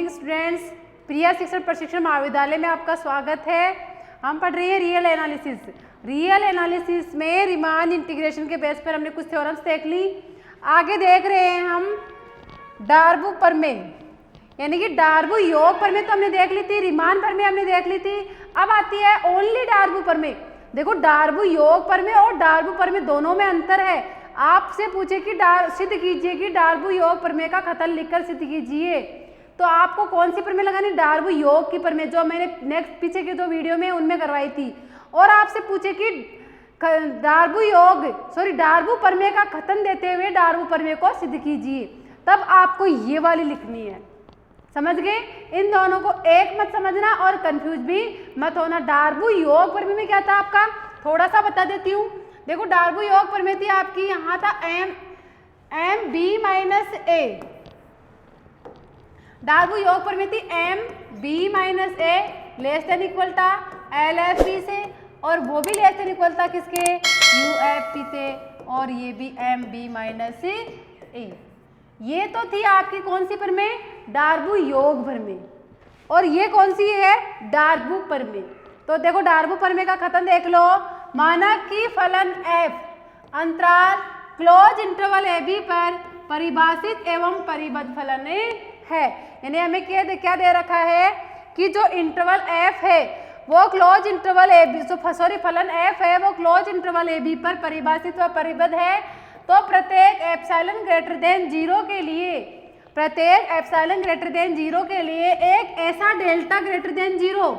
Morning students, प्रिया शिक्षण प्रशिक्षण महाविद्यालय में आपका स्वागत है। हम पढ़ रहे हैं रियल एनालिसिस। रियल एनालिसिस में रीमान इंटीग्रेशन के बेस पर हमने कुछ थ्योरम्स देख ली। आगे देख रहे हैं हम डार्बू प्रमेय, यानी कि डार्बू योग प्रमेय तो हमने देख ली थी, रीमान प्रमेय हमने देख ली थी। अब आती है ओनली डार्बू प्रमेय। देखो डार्बू योग प्रमेय और डार्बू प्रमेय दोनों में अंतर है। आपसे पूछे कि सिद्ध कीजिए कि डार्बू योग प्रमेय का कथन लिखकर सिद्ध कीजिए, तो आपको कौन सी प्रमेय लगानी? डार्बू योग की प्रमेय, जो मैंने नेक्स्ट पीछे के 2 वीडियो में उनमें करवाई थी। और आपसे पूछे कि डार्बू प्रमेय का कथन देते हुए डार्बू प्रमेय को सिद्ध कीजिए, तब आपको ये वाली लिखनी है। समझ गए? इन दोनों को एक मत समझना और कंफ्यूज भी मत होना। डार्बू योग प्रमेय में क्या था आपका, थोड़ा सा बता देती हूँ। देखो डार्बू योग प्रमेय थी आपकी, यहाँ था एम बी माइनस ए। डार्बू योग प्रमेय थी एम बी माइनस ए लेस देन इक्वल था एल एफ बी से, और वो भी लेस देन इक्वल था किसके? यू एफ पी से, और ये भी एम बी माइनस ए। ये तो थी आपकी कौन सी प्रमेय? डार्बू योग प्रमेय। और ये कौन सी है? डार्बू प्रमेय। तो देखो डार्बू प्रमेय का कथन देख लो। माना कि फलन f अंतराल क्लोज इंटरवल ए बी पर परिभाषित एवं परिबद्ध फलन है। यानी हमें क्या दे रखा है कि जो इंटरवल f है वो क्लोज इंटरवल ए बी, फलन f है वो क्लोज इंटरवल ए बी पर परिभाषित व परिबद्ध है। तो प्रत्येक एप्सिलॉन ग्रेटर देन 0 के लिए, प्रत्येक एप्सिलॉन ग्रेटर देन 0 के लिए एक ऐसा डेल्टा ग्रेटर देन 0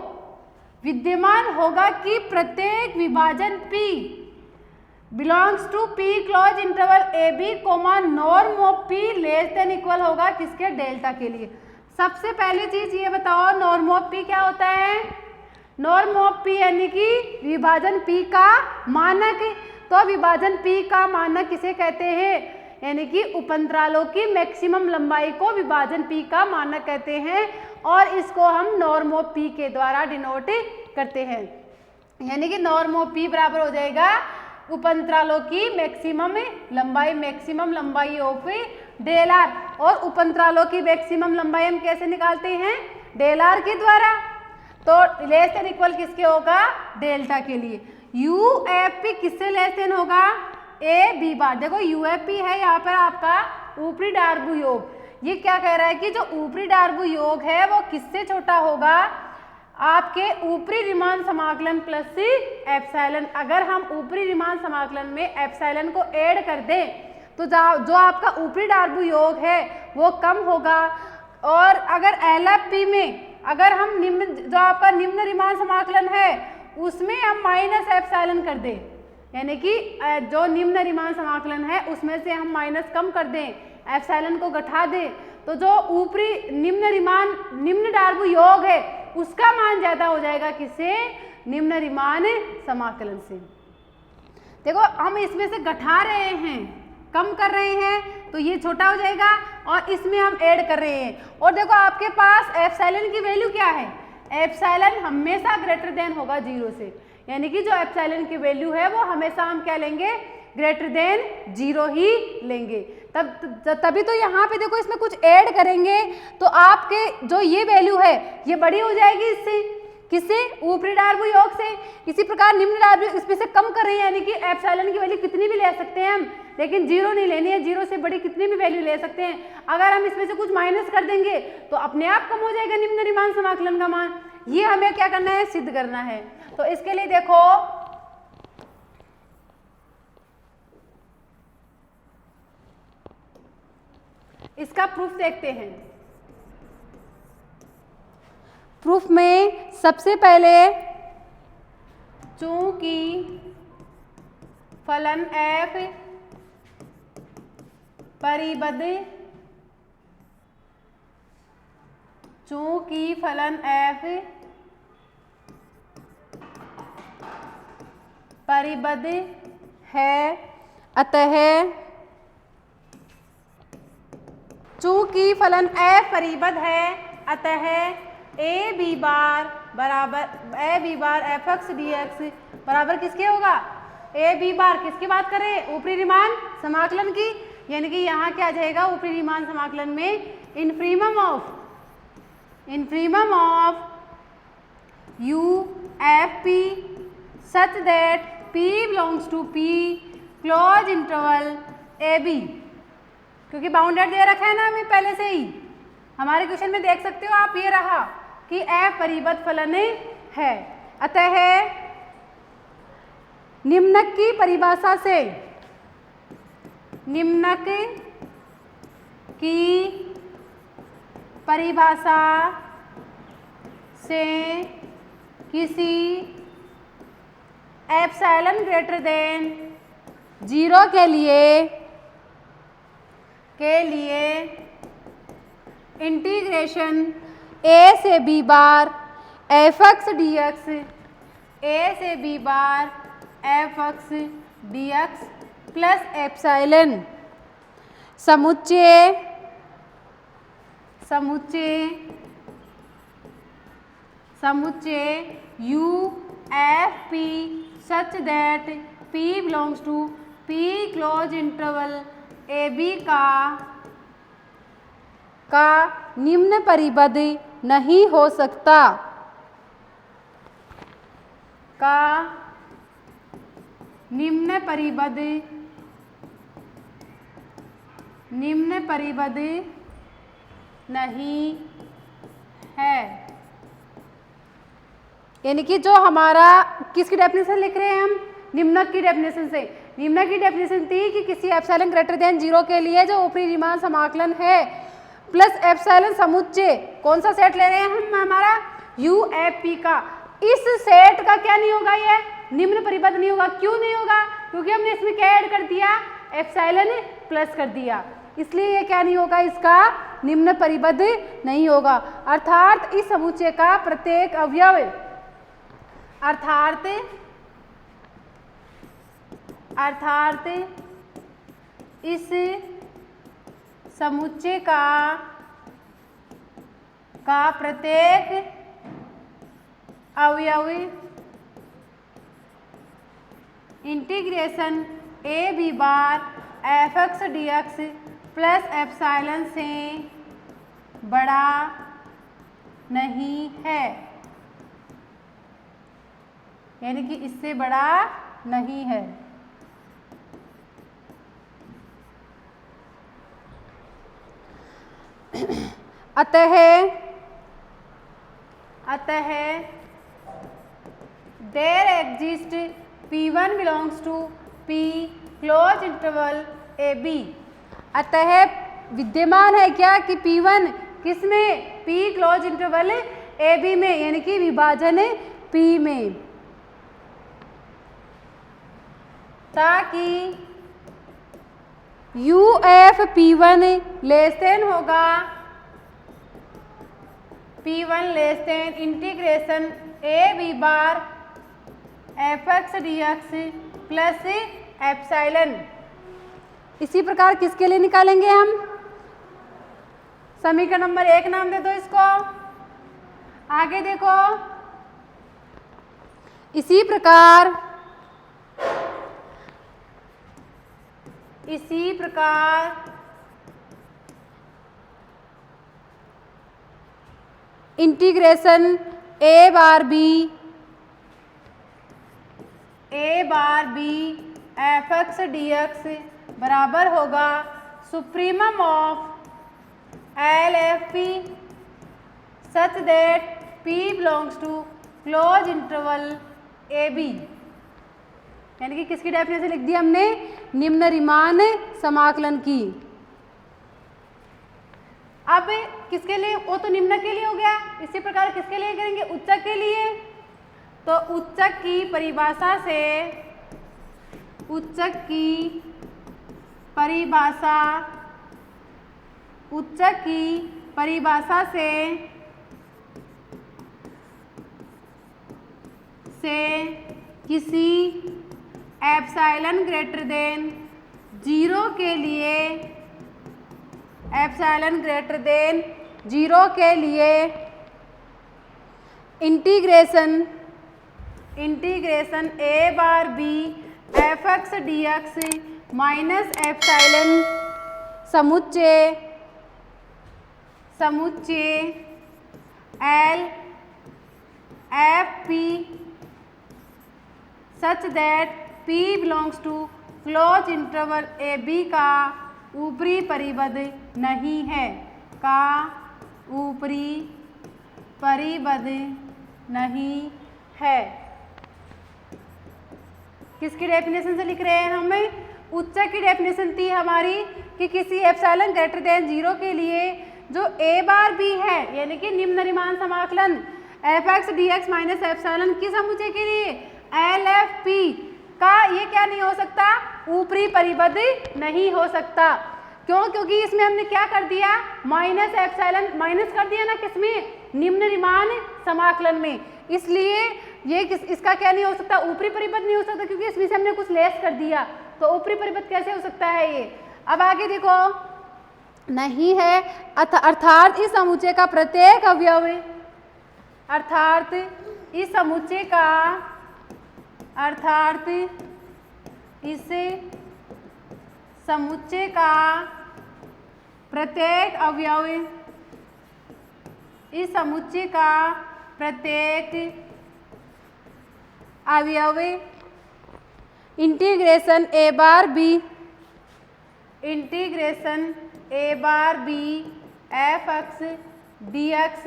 विद्यमान होगा कि प्रत्येक विभाजन P belongs to P close interval A B comma norm of P less than equal होगा किसके? डेल्टा के लिए। सबसे पहली चीज ये बताओ, नॉर्म ऑफ P क्या होता है? नॉर्म ऑफ P यानी कि विभाजन P का मानक। तो विभाजन P का मानक किसे कहते हैं? यानी कि उपअंतरालों की मैक्सिमम लंबाई को विभाजन P का मानक कहते हैं, और इसको हम नॉर्म ऑफ P के द्वारा डिनोट करते हैं। यानी कि नॉर्म ऑफ P बराबर हो जाएगा उपअंतरालों की मैक्सिमम लंबाई ऑफ डेल आर। और उपअंतरालों की मैक्सिमम लंबाई हम कैसे निकालते हैं? डेल आर के द्वारा। तो लेस देन इक्वल किसके होगा? डेल्टा के लिए। यू एफ पी किससे लेस देन होगा? A B bar. देखो यू एफ पी है यहाँ पर आपका ऊपरी डार्बू योग। ये क्या कह रहा है कि जो ऊपरी डार्बू योग है वो किससे छोटा होगा? आपके ऊपरी रीमान समाकलन प्लस एप्सिलॉन। अगर हम ऊपरी रीमान समाकलन में एप्सिलॉन को ऐड कर दें तो जो आपका ऊपरी डार्बू योग है वो कम होगा। और अगर एल एफ पी में अगर हम जो आपका निम्न रीमान समाकलन है उसमें हम माइनस एप्सिलॉन कर दें, यानी कि जो निम्न रीमान समाकलन है उसमें से हम माइनस कम कर दें, एप्सिलॉन को घटा दें, तो जो ऊपरी निम्न डार्बू योग है उसका मान ज्यादा हो जाएगा किससे? निम्न रीमान समाकलन से। देखो हम इसमें से घटा रहे हैं, कम कर रहे हैं, तो ये छोटा हो जाएगा, और इसमें हम ऐड कर रहे हैं। और देखो आपके पास एप्सिलॉन की वैल्यू क्या है? एप्सिलॉन हमेशा ग्रेटर देन होगा 0 से, यानी कि जो एप्सिलॉन की वैल्यू है वो हमेशा हम क्या लेंगे? ग्रेटर देन 0 ही लेंगे। तभी तो यहाँ पे देखो इसमें कुछ ऐड करेंगे तो आपके जो ये वैल्यू है ये बड़ी हो जाएगी इससे। किससे? ऊपरी डार्बू योग से। इसी प्रकार निम्न डार्बू इसमें से कम कर रहे हैं, यानी कि एप्सिलॉन की वैल्यू कितनी भी ले सकते हैं हम, लेकिन 0 नहीं लेनी है। 0 से बड़ी कितनी भी वैल्यू ले सकते हैं। अगर हम इसमें से कुछ माइनस कर देंगे तो अपने आप कम हो जाएगा निम्न रीमान समाकलन का मान। ये हमें क्या करना है? सिद्ध करना है। तो इसके लिए देखो इसका प्रूफ देखते हैं। प्रूफ में सबसे पहले चूंकि फलन f परिबद्ध, चूंकि फलन f परिबद्ध है, अतः चूंकि फलन f परिबद्ध है अतः A B bar F X D X बराबर किसके होगा? A B bar. किसकी बात करें? ऊपरी रीमान समाकलन की। यानी कि यहाँ क्या आ जाएगा ऊपरी रीमान समाकलन में? Infimum of infimum of UFP such that P belongs to P close interval AB, क्योंकि बाउंडेड दे रखा है ना हमें पहले से ही, हमारे क्वेश्चन में देख सकते हो आप, ये रहा कि F परिबद्ध फलन है। अतः निम्नक की परिभाषा से, निम्नक की परिभाषा से किसी एप्सिलॉन ग्रेटर देन 0 के लिए इंटीग्रेशन a से b bar fx dx, a से b बार fx dx प्लस एप्सिलॉन समुच्चय UFP such that P belongs to P close interval AB का निम्न परिबद्ध नहीं हो सकता, का निम्न परिबद्ध नहीं है। यानी कि जो हमारा किसकी डेफिनेशन लिख रहे हैं हम, निम्नक की डेफिनेशन से। निम्नक की डेफिनेशन थी कि किसी एप्सिलॉन ग्रेटर देन 0 के लिए जो ऊपरी रीमान समाकलन है प्लस एप्सिलॉन समुच्चय, कौन सा सेट ले रहे हैं हम, हमारा UFP का, इस सेट का क्या नहीं होगा, ये निम्न परिबद्ध नहीं होगा। क्यों नहीं होगा? क्योंकि हमने इसमें क्या ऐड कर दिया, एप्सिलॉन प्लस कर दिया, इसलिए ये क्या नहीं होगा, इसका निम्न परिबद्ध नहीं होगा। अर्थात इस समुच्चय का प्रत्येक अवयव, अर्थात इस समुच्चय का प्रत्येक अवयव इंटीग्रेशन AB बार fx dx प्लस एप्सिलॉन से बड़ा नहीं है, यानी कि इससे बड़ा नहीं है। अतः there exist P1 belongs to P close interval AB। अतः विद्यमान है क्या कि P1 किसमें, P क्लोज इंटरवल AB में, यानी कि विभाजन P में, ताकि UFP1 लेस देन होगा, P1 less then integration AB बार fx dx प्लस एप्सिलॉन। इसी प्रकार किसके लिए निकालेंगे हम, समीकरण नंबर 1 नाम दे दो इसको। आगे देखो, इसी प्रकार integration a bar b fx dx बराबर होगा supremum of LFP such that P belongs to close interval AB। यानी कि किसकी डेफिनेशन लिख दी हमने, निम्न रीमान समाकलन की। अब किसके लिए, वो तो निम्न के लिए हो गया, इसी प्रकार किसके लिए करेंगे, उच्चक के लिए। तो उच्चक की परिभाषा से किसी एप्सिलॉन ग्रेटर देन 0 के लिए integration a bar b fx dx minus epsilon समुच्चय L F P such that P belongs to close interval A B का ऊपरी परिबद्ध नहीं है, का ऊपरी परिबद्ध नहीं है। किसकी डेफिनेशन से लिख रहे हैं हम? उच्चक की डेफिनेशन थी हमारी कि किसी एप्सिलॉन ग्रेटर देन 0 के लिए जो ए बार बी है यानी कि निम्न रीमान समाकलन F X D X minus epsilon किस समुच्चय के लिए एल एफ पी का ये क्या नहीं हो सकता, ऊपरी परिबद्ध नहीं हो सकता। क्यों? क्योंकि इसमें हमने क्या कर दिया, माइनस एप्सिलॉन माइनस कर दिया ना, किसमें, निम्न रीमान समाकलन में, इसलिए ये इसका क्या नहीं हो सकता, ऊपरी परिबद्ध नहीं हो सकता, क्योंकि इसमें से हमने कुछ लेस कर दिया, तो ऊपरी परिबद्ध कैसे हो सकता है ये। अब आगे देखो, नहीं है अर्थात इस समुच्चय का प्रत्येक अवयव, अर्थात इस समुच्चय का, अर्थात इस समुच्चय का प्रत्येक अवयव, इस समुच्चय का प्रत्येक अवयव integration A bar B, integration A bar B F X D X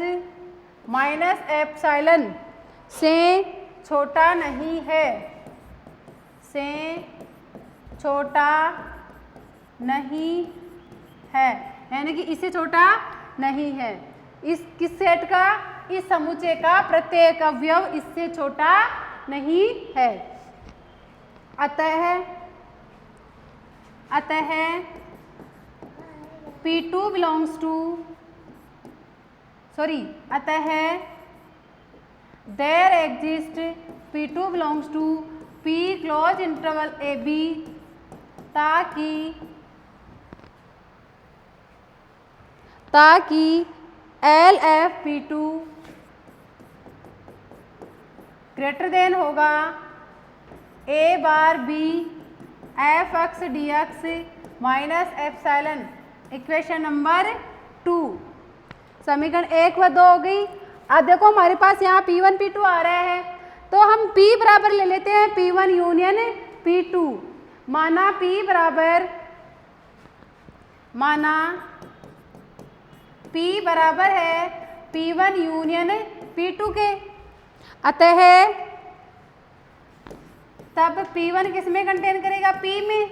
minus epsilon से छोटा नहीं है, से छोटा नहीं है, यानी कि इससे छोटा नहीं है। इस किस सेट का, इस समुच्चय का प्रत्येक अवयव इससे छोटा नहीं है। अतः P2 belongs to, अतः there exists P2 belongs to P close interval AB ताकि L F P2 greater than होगा A bar B F X D X minus epsilon, equation number 2, समीकरण 1 व 2 हो गई। अब देखो हमारे पास यहाँ P1 P2 आ रहा है, तो हम P बराबर ले लेते हैं P1 यूनियन P2, माना P बराबर, माना P बराबर है P1 यूनियन P2 के, अतः तब P1 किस में कंटेन करेगा, P में,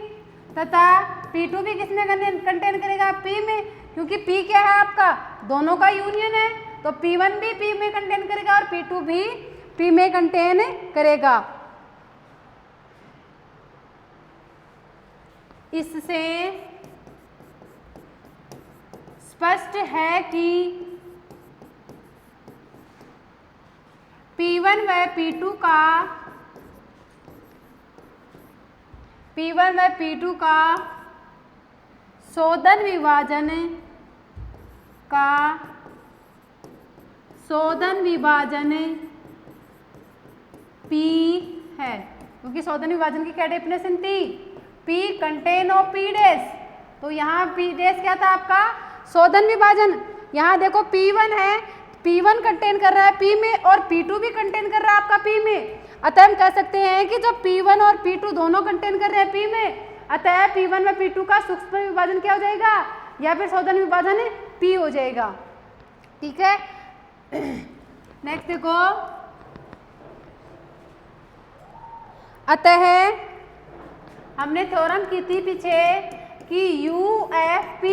तथा P2 भी किस में कंटेन करेगा, P में, क्योंकि P क्या है आपका, दोनों का यूनियन है, तो P1 भी P में कंटेन करेगा और P2 भी P में कंटेन करेगा। इससे स्पष्ट है कि P1 व P2 का, P1 व P2 का शोधन विभाजन का, शोधन विभाजन P है, क्योंकि शोधन विभाजन की क्या डेफिनेशन थी, P contain of P dash, तो यहाँ P डैश क्या था आपका, शोधन विभाजन। यहाँ देखो P1 है, P1 कंटेन कर रहा है P में और P2 भी कंटेन कर रहा है आपका P में, अतः हम कह सकते हैं कि जो P1 और P2 दोनों कंटेन कर रहे हैं P में, अतः P1 व P2 का सूक्ष्म विभाजन क्या हो जाएगा, या फिर शोधन विभाजन P हो जाएगा। ठीक है, नेक्स्ट देखो, अतः हमने थ्योरम की थी पीछे कि UFP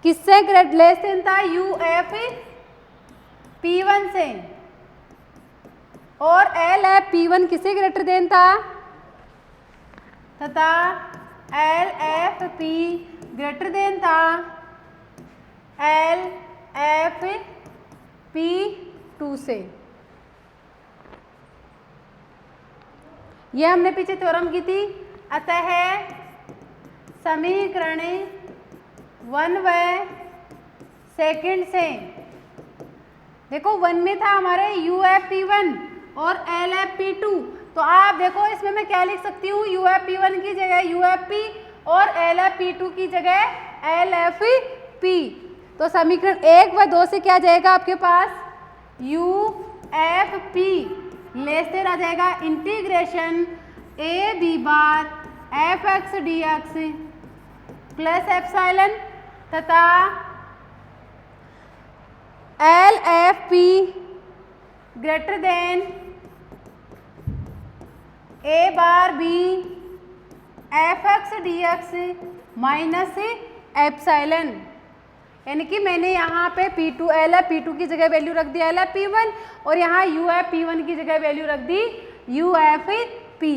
किससे लेस देन था, UF P1 से, और LF P1 किससे ग्रेटर देन था, तथा LF P ग्रेटर देन था LF P2 से। यह हमने पीछे थ्योरम की थी। अतः समीकरण 1 व सेकंड से, देखो 1 में था हमारे UF P1 और LF P2, तो आप देखो इसमें मैं क्या लिख सकती हूँ, UF P1 की जगह UF P और LF P2 की जगह LF P। तो समीकरण 1 व 2 से क्या जाएगा आपके पास, U F P less than आ जाएगा integration A B bar F X D X plus epsilon तथा L F P greater than A bar B F X D X minus epsilon, यानी कि मैंने यहाँ पे P2 एल एफ P2 की जगह वैल्यू रख दी एल एफ P1 और यहाँ यू एफ P1 की जगह वैल्यू रख दी U F P।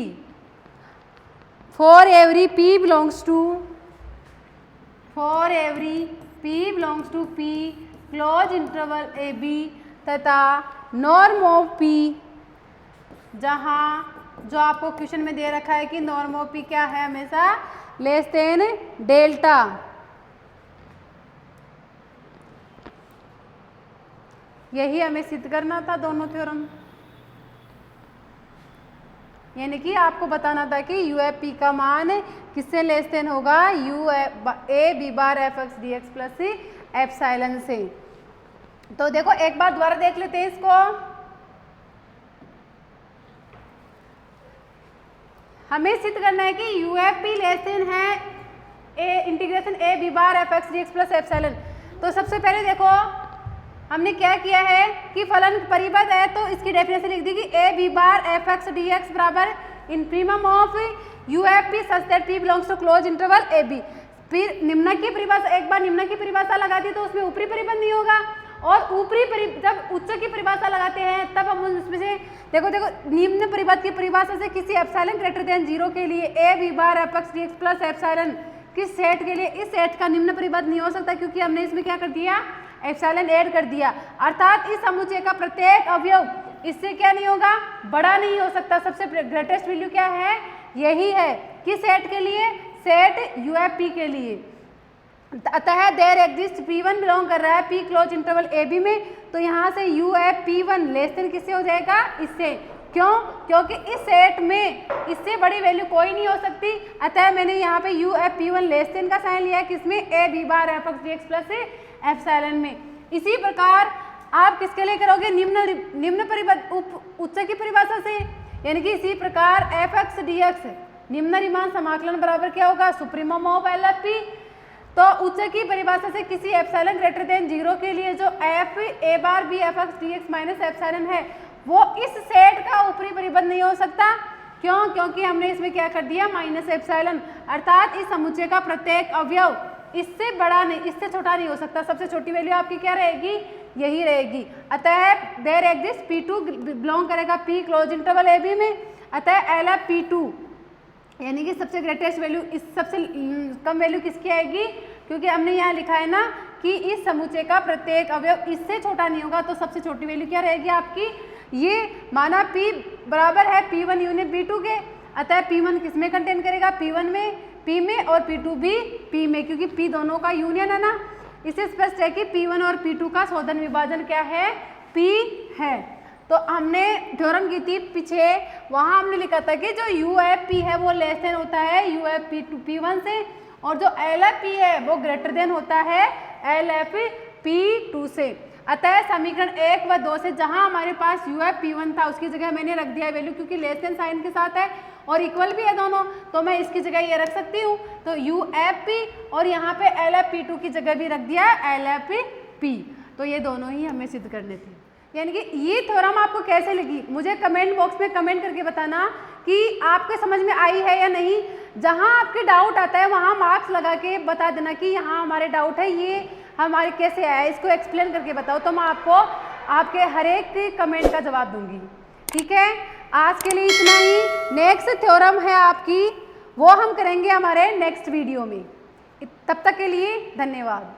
For every P belongs to P close interval A B तथा नॉर्म ऑफ P, जहाँ जो आपको क्वेश्चन में दे रखा है कि नॉर्म ऑफ P क्या है, हमेशा लेस देन डेल्टा। यही हमें सिद्ध करना था दोनों थ्योरम, यानी कि आपको बताना था कि यू एफ पी का मान किससे लेस देन होगा, U A B bar F X D X plus epsilon से। तो देखो एक बार दोबारा देख लेते हैं इसको। हमें सिद्ध करना है कि U F P less than है A integration A B bar F X D X plus epsilon. तो सबसे पहले देखो हमने क्या किया है कि फलन परिबद्ध है, तो इसकी डेफिनेशन लिख दी कि A B bar F X D X बराबर infimum of U F P such that P belongs to close interval A B. फिर निम्न की परिभाषा, एक बार निम्न की परिभाषा लगा दी तो उसमें ऊपरी परिबद्ध नहीं होगा, और जब उच्च की परिभाषा लगाते हैं तब हम उसमें से देखो निम्न परिबद्ध की परिभाषा से किसी एप्सिलॉन ग्रेटर देन 0 के लिए A B bar F X D X plus epsilon किस सेट के लिए, इस सेट का निम्न परिबद्ध नहीं हो सकता, क्योंकि हमने इसमें क्या कर दिया, एप्सिलॉन ऐड कर दिया। अर्थात इस समुच्चय का प्रत्येक अवयव इससे क्या नहीं होगा, बड़ा नहीं हो सकता। सबसे ग्रेटेस्ट वैल्यू क्या है, यही है किस सेट के लिए, सेट यूएफपी के लिए। अतः देयर एग्जिस्ट P1 बिलोंग कर रहा है P close interval A B में, तो यहाँ से UF P1 लेस देन किससे हो जाएगा, इससे। क्यों, क्योंकि इस सेट में इससे बड़ी वैल्यू कोई नहीं हो सकती। अतः मैंने यहाँ पे UF P1 लेस देन का साइन लिया है, किसमें, A B bar F X D X plus epsilon में। इसी प्रकार आप किसके लिए करोगे, निम्न परिबद्ध उच्च की परिभाषा से, यानी कि इसी प्रकार एफ एक्स डी एक्स निम्न रीमान समाकलन बराबर क्या होगा, supremum of L F P. तो उच्च की परिभाषा से किसी एप्सिलॉन ग्रेटर देन 0 के लिए जो F A bar B F X D X minus epsilon है वो इस सेट का ऊपरी परिबद्ध नहीं हो सकता। क्यों, क्योंकि हमने इसमें क्या कर दिया, माइनस एप्सिलॉन। अर्थात इस समुच्चय का प्रत्येक अवयव इससे बड़ा नहीं, इससे छोटा नहीं हो सकता। सबसे छोटी वैल्यू आपकी क्या रहेगी, यही रहेगी। अतः देयर एग्जिस्ट P2 बिलोंग करेगा P close interval A B में। अतः एल एफ P2 यानी कि सबसे ग्रेटेस्ट वैल्यू, इस सबसे कम वैल्यू किसकी आएगी, क्योंकि हमने यहाँ लिखा है ना कि इस समुच्चय का प्रत्येक अवयव इससे छोटा नहीं होगा, तो सबसे छोटी वैल्यू क्या रहेगी आपकी, ये माना P बराबर है P1 यूनिट P2 के। अतः P1 किस में कंटेन करेगा, P1 में, P में, और P2 भी P में, क्योंकि P दोनों का यूनियन है ना। इससे स्पष्ट है कि P1 और P2 का शोधन विभाजन क्या है, P है। तो हमने थ्योरम की थी पीछे, वहाँ हमने लिखा था कि जो UFP है वो लेस देन होता है UFP P1 से, और जो LFP है वो ग्रेटर देन होता है LFP2 से। अतः समीकरण 1 व 2 से जहाँ हमारे पास UFP1 था उसकी जगह मैंने रख दिया वैल्यू, क्योंकि लेस देन साइन के साथ है और इक्वल भी है दोनों, तो मैं इसकी जगह ये रख सकती हूँ। तो UFP और यहाँ पे LFP2 की जगह भी रख दिया LFP। तो ये दोनों ही हमें सिद्ध करने थे। यानी कि ये थ्योरम आपको कैसे लगी, मुझे कमेंट बॉक्स में कमेंट करके बताना कि आपके समझ में आई है या नहीं। जहाँ आपके डाउट आता है वहाँ मार्क्स लगा के बता देना कि यहाँ हमारे डाउट है, ये हमारे कैसे आया, इसको एक्सप्लेन करके बताओ, तो मैं आपको आपके हर एक कमेंट का जवाब दूंगी। ठीक है, आज के लिए इतना ही। नेक्स्ट थ्योरम है आपकी, वो हम करेंगे हमारे नेक्स्ट वीडियो में। तब तक के लिए धन्यवाद।